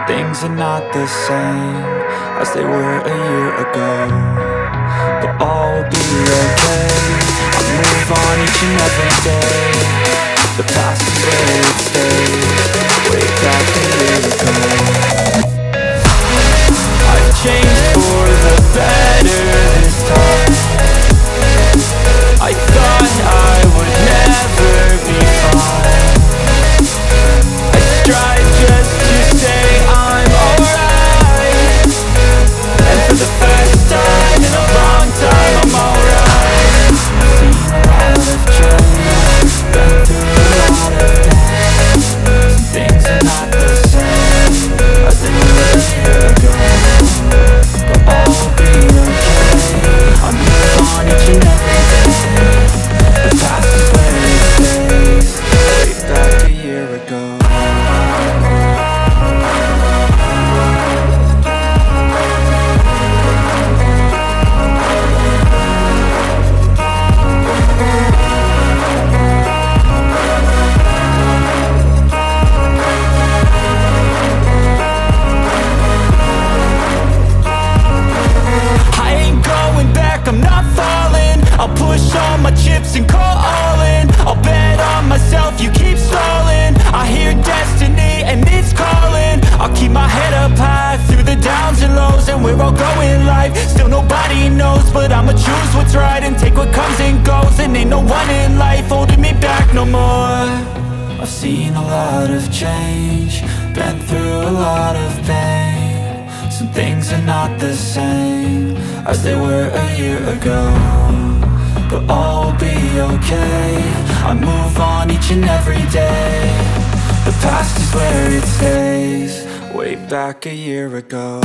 Things are not the same as they were a year ago, but all will be okay. I move on each and every day. The past is where it stays, way back a year ago. I've changed for the better this time. I thought I would never be fine. I strive just to say I'm alright, and for the first time in a long time I'm alright. Seen a lot of change, been through a lot of pain. Some things are not the same as they were a year ago, but all will be okay. I move on each and every day. The past is where it stays, way back a year ago. I'll push all my chips and call all in. I'll bet on myself, you keep stalling. I hear destiny and it's calling. I'll keep my head up high through the downs and lows, and we're all going live. Still nobody knows, but I'ma choose what's right and take what comes and goes. And ain't no one in life holding me back no more. I've seen a lot of change, been through a lot of pain. Some things are not the same as they were a year ago, but all will be okay. I move on each and every day. The past is where it stays, way back a year ago.